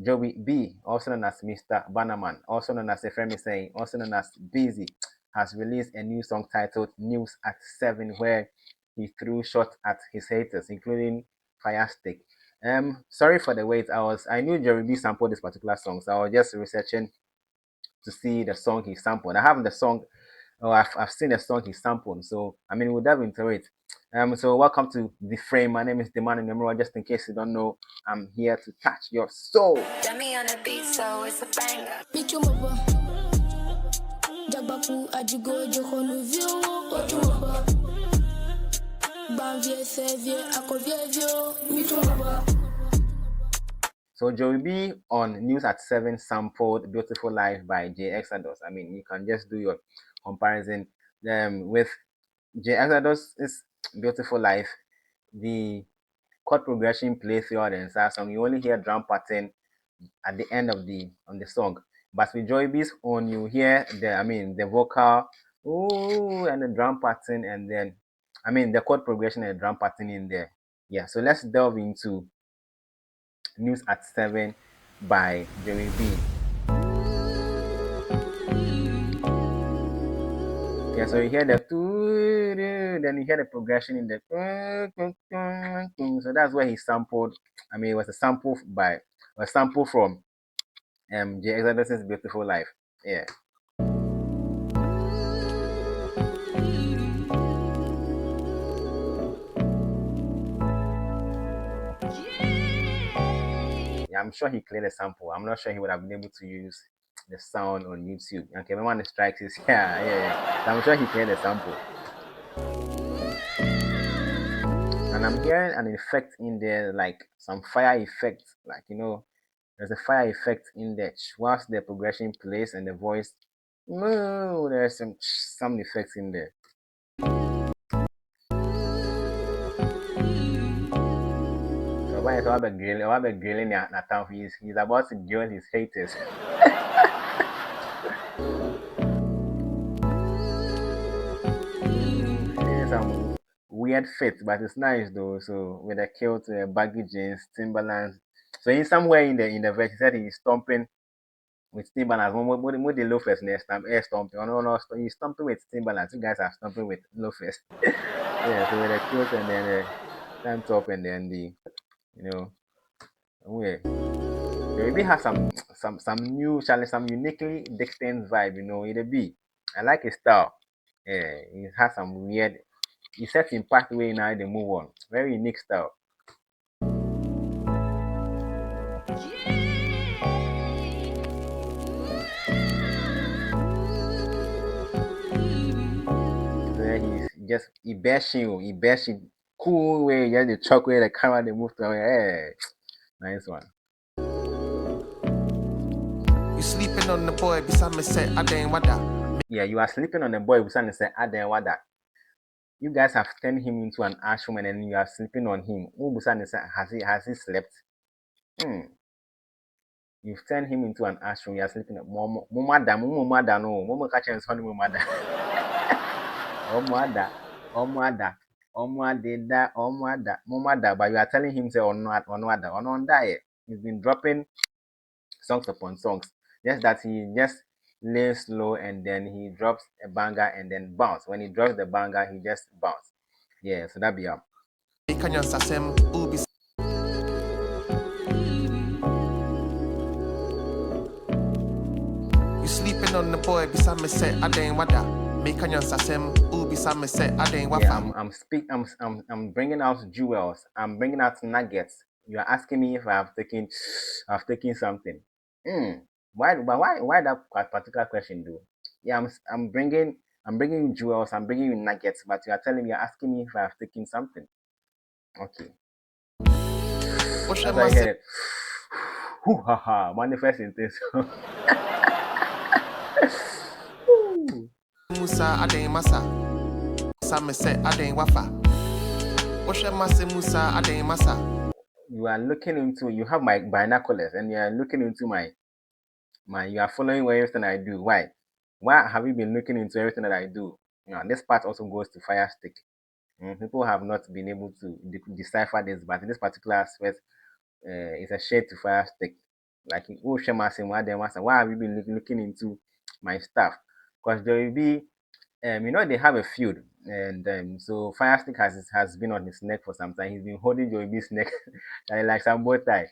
Joey B, also known as Mr. Bannerman, also known as Efremi Saying, also known as Busy, has released a new song titled News at 7, where he threw shots at his haters, including Firestick. Sorry for the wait. I knew Joey B sampled this particular song, so I was just researching to see the song he sampled. I haven't the song, or I've seen the song he sampled, so I mean we'll dive into it. So welcome to The Frame. My name is Deman Nemura. Just in case you don't know, I'm here to touch your soul. Get me on a beat, so it's a banger. So Joey B on News at 7 sampled Beautiful Life by J Exodus. I mean, you can just do your comparison with J Exodus' Beautiful Life. The chord progression plays throughout the entire song. You only hear drum pattern at the end of the song. But with Joey B's own, you hear the vocal, ooh, and the drum pattern, and then the chord progression and the drum pattern in there. Yeah, so let's delve into News at 7 by Joey B. Yeah, so you hear the then you hear the progression in the so that's where he sampled. I mean, it was a sample from J Exodus' Beautiful Life. Yeah. Yeah, I'm sure he cleared the sample. I'm not sure he would have been able to use the sound on YouTube. Okay, remember the strikes is yeah. So I'm sure he cleared the sample. And I'm hearing an effect in there, like some fire effect, like there's a fire effect in there. Whilst the progression plays and the voice, no, there's some effects in there. So when it's about grilling Nathan, he's about to grill his haters. Some weird fit, but it's nice though. So with a kilt, baggy jeans, Timberlands. So in somewhere in the verse, he said he's stomping with Timberlands. When the loafers next time, air stomping. Oh no, he's stomping with Timberlands. You guys are stomping with loafers. Yeah, so with a kilt and then time top and then the where they maybe have some new challenge, some uniquely distinct vibe. It'll be. I like his style. Yeah, he has some weird. He sets in pathway now they move on. Very unique style. So he bashing cool way, just the chalk way the camera they move to hey, nice one. You sleeping on the boy beside me say I ain't what that. Yeah, you are sleeping on the boy beside me say I ain't what that. You guys have turned him into an ash woman and you are sleeping on him. Has he slept? You've turned him into an ash woman. You are sleeping on Mumada no. Momo catch his honey Mumada. Omada. But you are telling him say on that. He's been dropping songs upon songs. Just that he just lays slow and then he drops a banger and then bounce. When he drops the banger, he just bounce. Yeah, so that be up. You sleeping on the boy beside me say I ain't what that. I'm bringing out jewels. I'm bringing out nuggets. You are asking me if I've taken something. Why that particular question, though? Yeah, I'm bringing you jewels. I'm bringing you nuggets, but you are telling me, you're asking me if I've taken something. Okay. That's why I heard it. Hoo ha ha! Manifest intention. Musa Adain Masa. Some say Adain Wafa. Musa Adain Masa. You are looking into, you have my binoculars and you are looking into you are following everything I do. Why? Why have you been looking into everything that I do? This part also goes to Firestick. People have not been able to decipher this, but in this particular aspect, it's a shade to Firestick. Like, oh, why have you been looking into my stuff? Because Joey B, they have a feud, and so Firestick has been on his neck for some time. He's been holding Joey B's neck like some bow tie,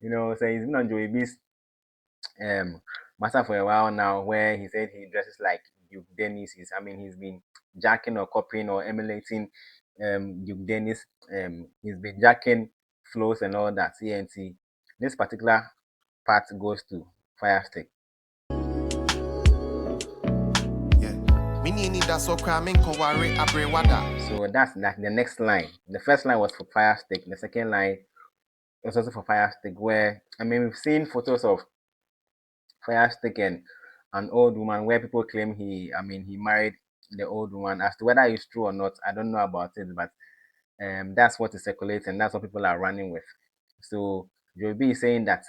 So he's been on Joey B's matter for a while now, where he said he dresses like Duke Dennis. He's been jacking or copying or emulating Duke Dennis. He's been jacking flows and all that. CNT. This particular part goes to Firestick. So that's like the next line. The first line was for Firestick. The second line was also for Firestick, where we've seen photos of Firestick and an old woman where people claim he married the old woman. As to whether it's true or not, I don't know about it, but that's what is circulating. That's what people are running with. So Joe B is saying that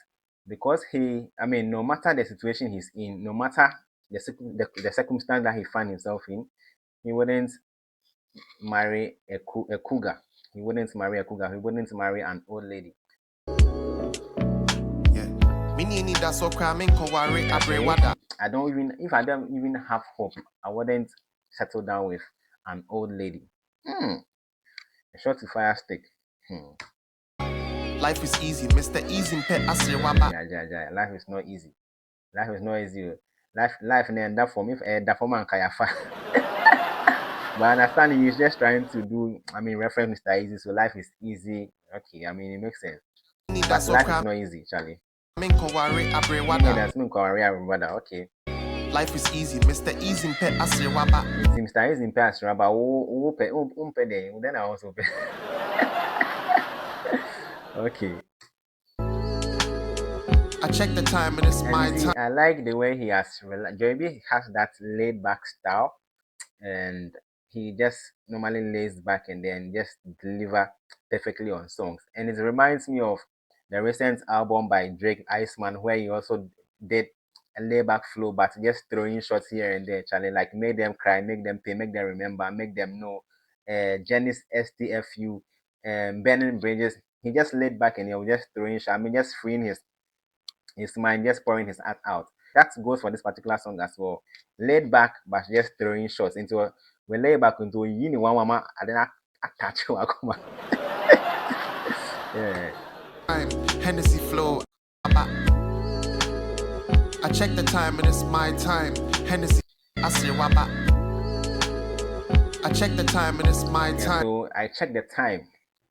because no matter the situation he's in, no matter the circumstance that he found himself in, he wouldn't marry a cougar. He wouldn't marry a cougar. He wouldn't marry an old lady. I don't even have hope, I wouldn't settle down with an old lady. A shot to Firestick. Life is easy, Mr. Easy Pet. Yeah. Life is not easy. Life is not easy. Life and that form if that form and kayafa. But I understand he's just trying to do reference Mr. Easy, so life is easy. Okay, it makes sense. But life is not easy, Charlie. Okay. Life is easy, Mr. Easy Pet Asirwaba. Mr. Easy Pet Asirwaba. Then I also pay. Okay. I check the time and it's my time. I like the way he has Joey has that laid back style, and he just normally lays back and then just deliver perfectly on songs. And it reminds me of the recent album by Drake, Iceman, where he also did a layback flow, but just throwing shots here and there, Charlie, like make them cry, make them pay, make them remember, make them know. Janice STFU, Burning Bridges. He just laid back and he was just throwing shots. Just freeing his mind, just pouring his art out. That goes for this particular song as well. Laid back, but just throwing shots into we lay back into yini one mama and then attach you. Yeah. Hennessy flow. I check the time and it's my time. Hennessy, I say waba. I check the time and it's my time. So I check the time.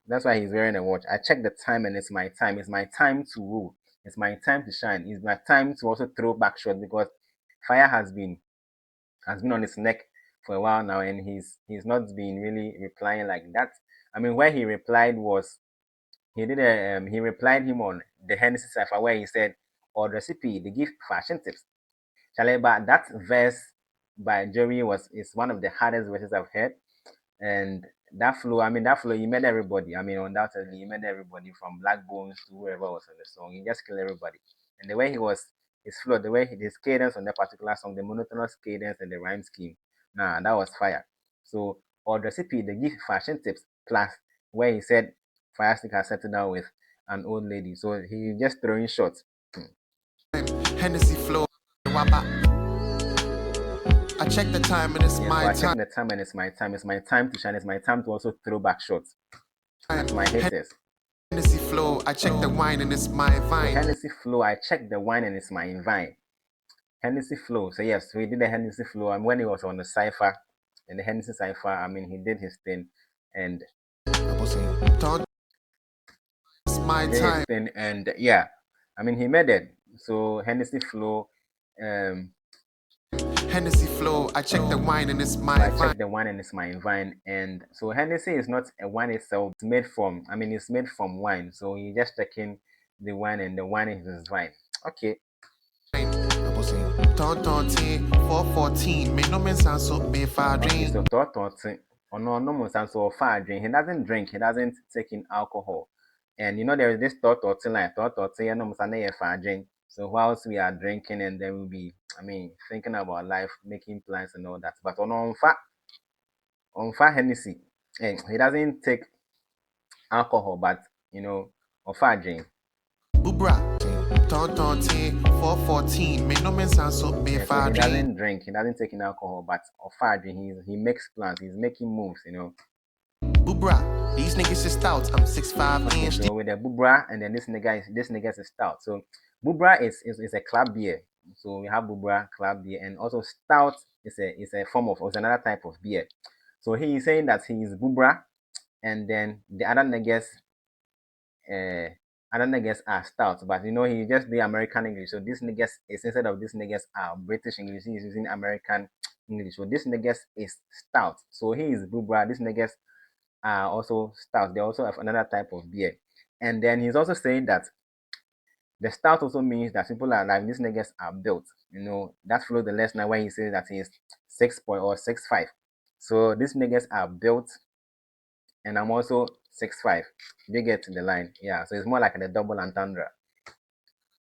That's why he's wearing a watch. I check the time and it's my time. It's my time to rule. It's my time to shine. It's my time to also throw back shots because Fire has been on his neck for a while now, and he's not been really replying like that. Where he replied was he replied him on the Hennessy cipher where he said, "Or the recipe they give fashion tips." Charlie, but that verse by Joey is one of the hardest verses I've heard, and that flow, he made everybody. Undoubtedly, he made everybody from Black Bones to whoever was on the song. He just killed everybody, and the way his flow, the way his cadence on that particular song, the monotonous cadence and the rhyme scheme, that was fire. So, or the recipe, they give fashion tips plus where he said Firestick has settled down with an old lady, so he just throwing shots. Hennessy flow. I check the time and it's my time. I check the time and it's my time. It's my time to shine. It's my time to also throw back shots. That's my haters. Hennessy flow. I check the wine and it's my vine. Hennessy flow. I check the wine and it's my vine. Hennessy flow. So yes, we did the Hennessy flow. And when he was on the cipher, in the Hennessy cipher, he did his thing, and it's my time. And yeah, he made it. So Hennessy flow. Hennessy flow. I check the wine and it's my vine. I check the wine and it's my vine. And so Hennessy is not a wine itself. It's made from. It's made from wine. So he's just checking the wine, and the wine is his vine. Okay. Okay, so 414. Make no mention so be far drink. So no so far drink. He doesn't drink. He doesn't take in alcohol. And there is this thought line. No far drink. So whilst we are drinking, and then we'll be, thinking about life, making plans and all that. But on fat Hennessy, and he doesn't take alcohol, but on fat drink. Bubra, Tontonte 414. Me no men so me Yeah, so he fadri. doesn't drink, he doesn't take in alcohol, but he makes plans, he's making moves, Bubra. These niggas is stout. I'm 6'5" Okay, inch. so with the Bubra, and then this nigga is stout. So Bubra is a club beer. So we have Bubra club beer, and also stout is a form of, it's another type of beer. So he is saying that he is Bubra, and then the other niggas are stout, but he just the American English. So this niggas is, instead of this niggas are British English, he is using American English. So this niggas is stout. So he is Bubra. This niggas are also stout. They also have another type of beer. And then he's also saying that the stout also means that people are like, these niggas are built. That follows the lesson when he says that he is 6'5". So these niggas are built, and I'm also 6'5". They get to the line. Yeah, so it's more like the double entendre.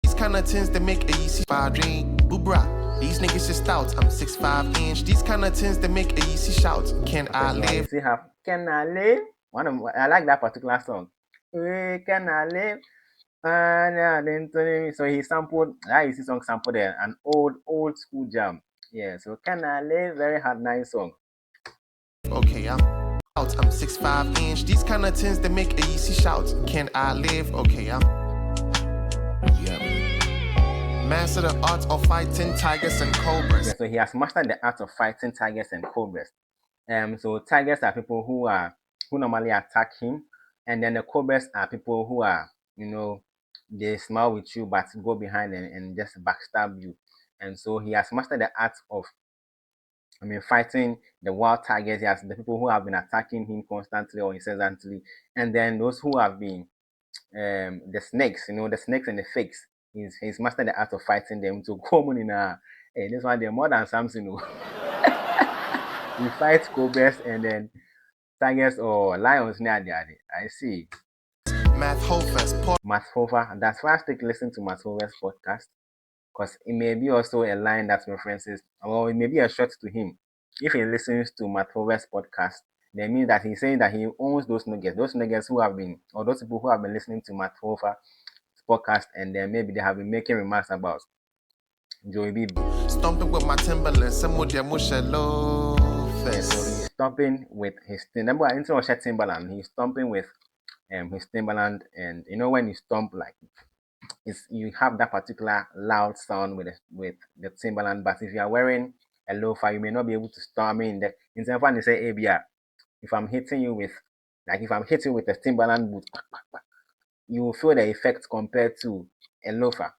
These kind of tins that make a easy fadri. Bubra. These niggas is stout. I'm 6'5" inch. These kind of tins that make a easy shout. Can I You live? still have Can I Live? I like that particular song. Can I Live? So he sampled, that is his song sampled there, an old school jam. Yeah, so Can I Live? Very hard, nice song. Okay, I'm out. I'm 6'5" inch. These kind of tins that make a easy shout. Can I live? Okay, I'm. Yeah. Master the art of fighting tigers and cobras. Yeah, so he has mastered the art of fighting tigers and cobras. So tigers are people who normally attack him, and then the cobras are people who are, they smile with you but go behind and just backstab you. And so he has mastered the art of, fighting the wild tigers. He has the people who have been attacking him constantly or incessantly, and then those who have been the snakes, the snakes and the fakes. He's mastered the art of fighting them. To common in hey, this one they're more than something. He fights cobras and then tigers or lions near the other. I see. Math Hofer. That's why I still listen to Matt Hofer's podcast, because it may be also a line that references, or it may be a shot to him. If he listens to Matt Hofer's podcast, that means that he's saying that he owns those niggas who have been, or those people who have been listening to Matt Hofer's podcast, and then maybe they have been making remarks about Joey B. Stomping with my Timberland, some with their mushello. So he's stomping with his Timberland. Instead of Timberland, he's stomping with his Timberland, and when you stomp, like, you have that particular loud sound with the Timberland. But if you are wearing a loafer, you may not be able to stomp. I mean, in some fun they say ABR. If I'm hitting you with a Timberland boot, you will feel the effect compared to a loafer.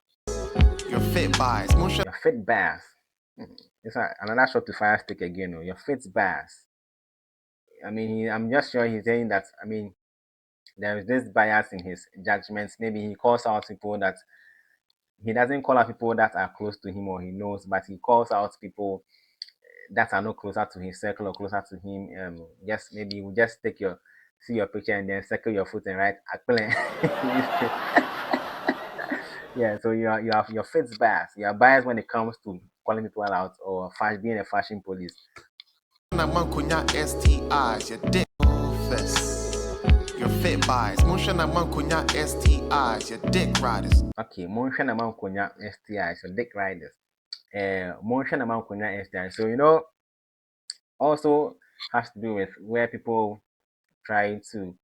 Your fit buys, Your fit bass. It's another shot to Firestick again. Your fit bass. I mean, I'm just sure he's saying that. I mean, there is this bias in his judgments. Maybe he calls out people that he doesn't call out people that are close to him or he knows, but he calls out people that are not closer to his circle or closer to him. Just maybe you just see your picture and then circle your foot and write Akpele. Yeah, so you have your fits bias. You are biased when it comes to calling people out or being a fashion police. STIs, your dick fest. Your fit buys, motion Mankunya STIs, your dick riders. Okay, motion Mankunya STIs, your dick riders. Motion Mankunya STIs. So also has to do with where people try to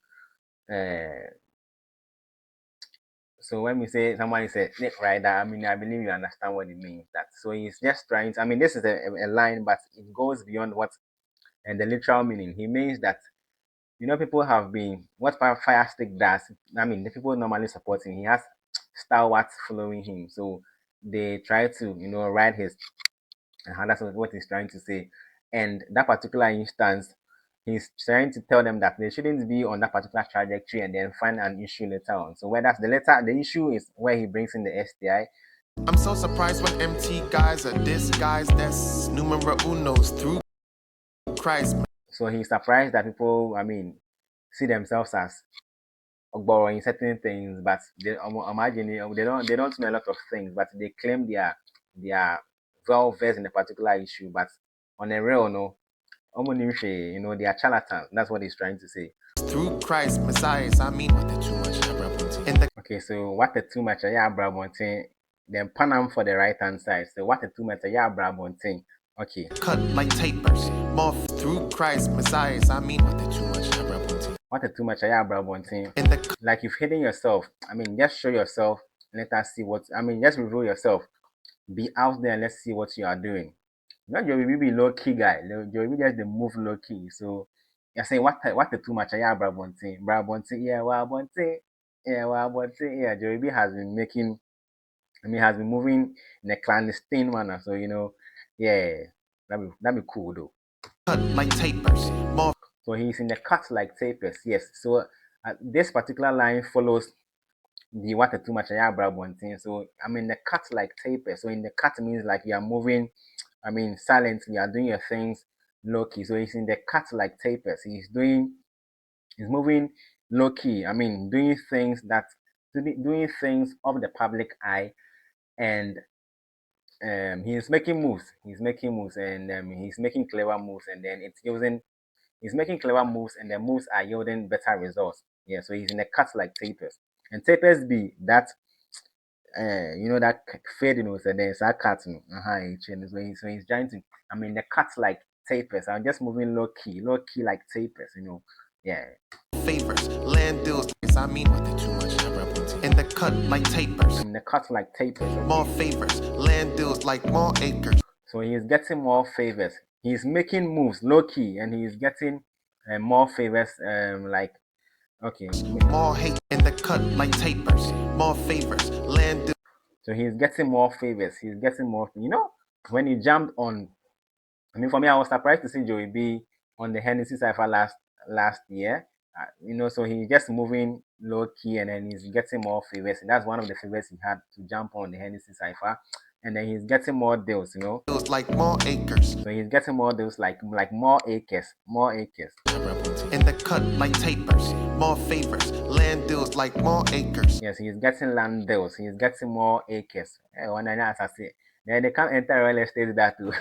so when we say someone is a dick rider, I mean, I believe you understand what it means. That so he's just trying to, I mean, this is a line, but it goes beyond what and the literal meaning. He means that people have been what Firestick does. I mean, the people normally supporting. He has stalwarts following him, so they try to ride his. And that's what he's trying to say. And that particular instance, he's trying to tell them that they shouldn't be on that particular trajectory and then find an issue later on. So where that's the issue is where he brings in the STI. I'm so surprised when MT guys are this guys that's numero unos through Christ. So he's surprised that people, I mean, see themselves as borrowing certain things, but they imagine they don't know a lot of things, but they claim they are well versed in a particular issue, but on a real no, they are charlatans. That's what he's trying to say. Through Christ, Messiah, I mean, what the too much, okay, so what the too much, then Panam for the right hand side. So what a 2 meter, yeah, Brabon thing. Okay. Cut like tapers. More through Christ, Messiahs. I mean, what the too much, what a 2 meter, yeah, Brabon thing. In the Like you've hidden yourself. I mean, just show yourself. Let us see what, I mean, just reveal yourself. Be out there and let's see what you are doing. Not Joey be low key guy. Joey just the move low key. So you're saying what the too much, yeah, Brabon thing. Brabon thing, yeah, Brabon thing. Yeah, Brabon thing. Yeah, Joey B has been making, I mean, has been moving in a clandestine manner. So, yeah, that'd be cool though. cut like tapers. More So he's in the cut like tapers, yes. So this particular line follows the what a too much thing. So I mean the cut like tapers. So in the cut means like you are moving, I mean silently, you are doing your things low key. So he's in the cut like tapers. He's moving low key. I mean doing things of the public eye, and he's making moves. He's making moves, and he's making clever moves, and then it's using. He's making clever moves, and the moves are yielding better results. Yeah, so he's in a cut like tapers, and tapers be that that fade so then it's a cut so he's trying to. I mean the cut like tapers. I'm just moving low key like tapers. Yeah. favors, land deals. I mean, what the too much, in the cut like tapers. In the cut like tapers. Okay. More favors, land deals like more acres. So he's getting more favors. He's making moves low key, and he's getting more favors. Like okay. More hate in the cut like tapers. More favors, land deals. So he's getting more favors. He's getting more. When he jumped on, I mean, for me, I was surprised to see Joey B on the Hennessy Cypher last year. So he's just moving low key, and then he's getting more favors. And that's one of the favors he had to jump on the Hennessy Cypher. And then he's getting more deals, Deals like more acres. So he's getting more deals like more acres. In the cut like tapers. More favors, land deals like more acres. Yes, he's getting land deals. He's getting more acres. When I say, then they can't enter real estate that too.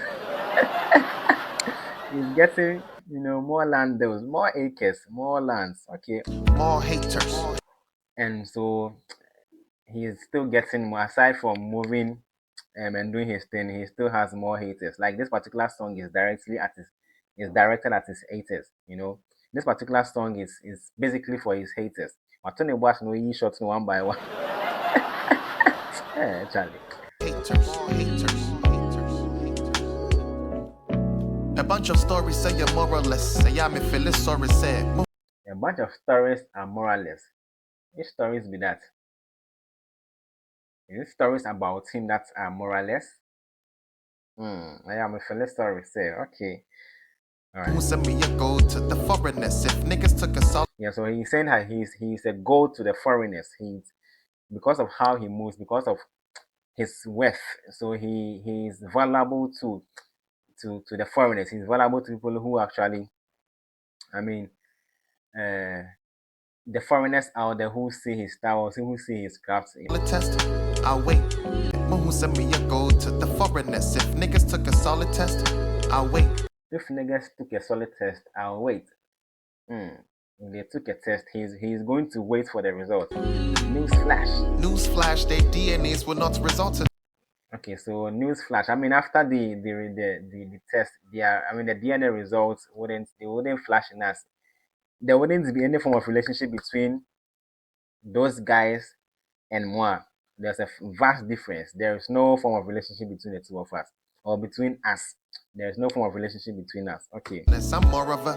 He's getting, more land deals, more acres, more lands. Okay. More haters. And so he's still getting more. Aside from moving and doing his thing, he still has more haters. Like this particular song is directed at his haters. This particular song is basically for his haters. But Tony Boss no he shots one by one. Charlie. Haters. A bunch of stories say you're moralless. Say I'm a sorry say. A bunch of stories are moralless. Which stories be that? Is it stories about him that are moralless? I am a fellow story say. Okay. Who sent me a gold to the foreigners? If niggas took a salt. Yeah, so he's saying that he's a gold to the foreigners. He's because of how he moves, because of his worth. So he's valuable to the foreigners. He's valuable to people who actually, I mean, the foreigners out there who see his style, who see his crafts. Test. I'll wait. Who sent me a gold to the foreigners? If niggas took a solid test, I'll wait. If niggas took a solid test, I'll wait. If they took a test, he's going to wait for the result. Newsflash, their DNAs will not result in. Okay, so newsflash. I mean, after the test, the DNA results wouldn't flash in us. There wouldn't be any form of relationship between those guys and moi. There's a vast difference. There is no form of relationship between the two of us, or between us. There is no form of relationship between us. Okay. I'm more of a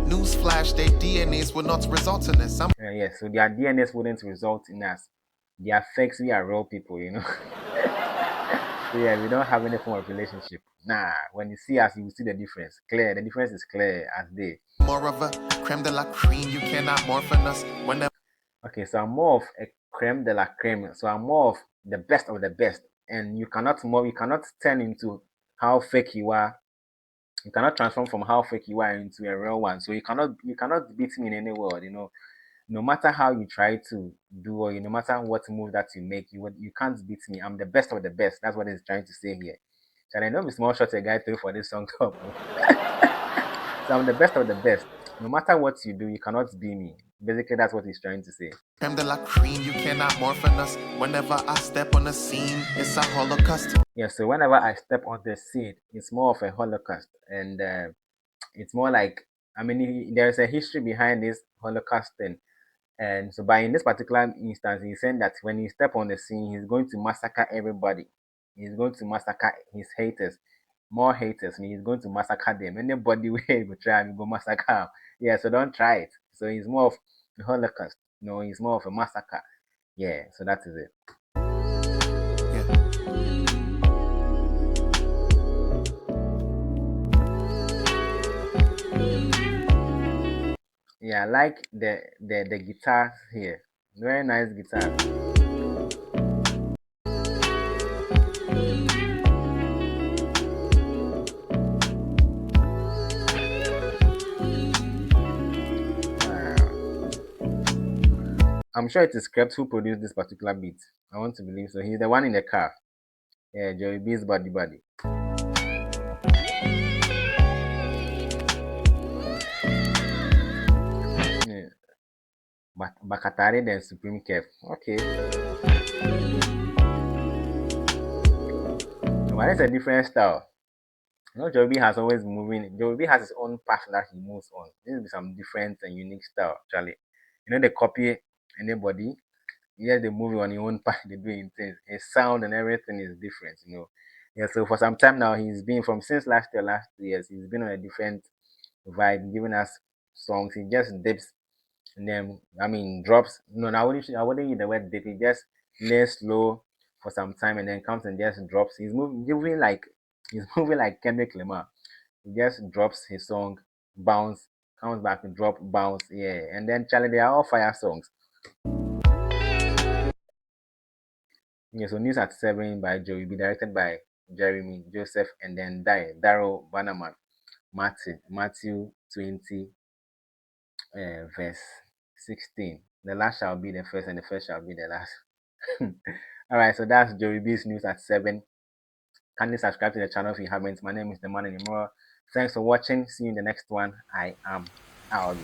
newsflash. Their DNAs will not result in this. Yes, so their DNAs wouldn't result in us. They are fakes. We are real people, So yeah, we don't have any form of relationship. Nah, when you see us, you will see the difference. Clear. The difference is clear as day. More of a creme de la creme. You cannot morphin us whenever. Okay, so I'm more of a creme de la creme. So I'm more of the best of the best. And you cannot turn into how fake you are. You cannot transform from how fake you are into a real one. So you cannot beat me in any world, No matter how you try to do, or no matter what move that you make, you can't beat me. I'm the best of the best. That's what he's trying to say here. And I know it's small shot a guy through for this song top. So I'm the best of the best. No matter what you do, you cannot beat me. Basically, that's what he's trying to say. Creme de la cream, you cannot morphin us. Whenever I step on the scene, it's a holocaust. Yeah, so whenever I step on the scene, it's more of a holocaust, and it's more like, I mean, there's a history behind this holocaust thing. And so, by in this particular instance, he's saying that when he step on the scene, he's going to massacre everybody. He's going to massacre his haters, more haters, and he's going to massacre them. Anybody will try and go massacre him. Yeah, so don't try it. So he's more of a holocaust. No, he's more of a massacre. Yeah, so that is it. Yeah, I like the guitars here. Very nice guitar. I'm sure it is Krebs who produced this particular beat. I want to believe so. He's the one in the car. Yeah, Joey B's body body. Yeah. Bakatari then Supreme Kev. Okay. But it's a different style. You know, Joey B has always been moving. Joey B has his own path that he moves on. This is some different and unique style, actually. You know, they copy anybody. Yes, they move on your own path, they doing things. His sound and everything is different, you know. Yeah, so for some time now, he's been from since last 2 years, he's been on a different vibe, giving us songs. He just dips and then, I mean, drops. No, I wouldn't use the word dip. He just lays slow for some time and then comes and just drops. He's moving like Kendrick Lamar. He just drops his song, bounce, comes back and drop, bounce, yeah. And then Charlie, they are all fire songs. Yeah, so News at 7 by Joey B, directed by Jeremy Joseph, and then Daryl Bannerman, Matthew 20, verse 16. The last shall be the first, and the first shall be the last. All right, so that's Joey B's News at 7. Kindly subscribe to the channel if you haven't. My name is the man anymore. Thanks for watching. See you in the next one. I am out.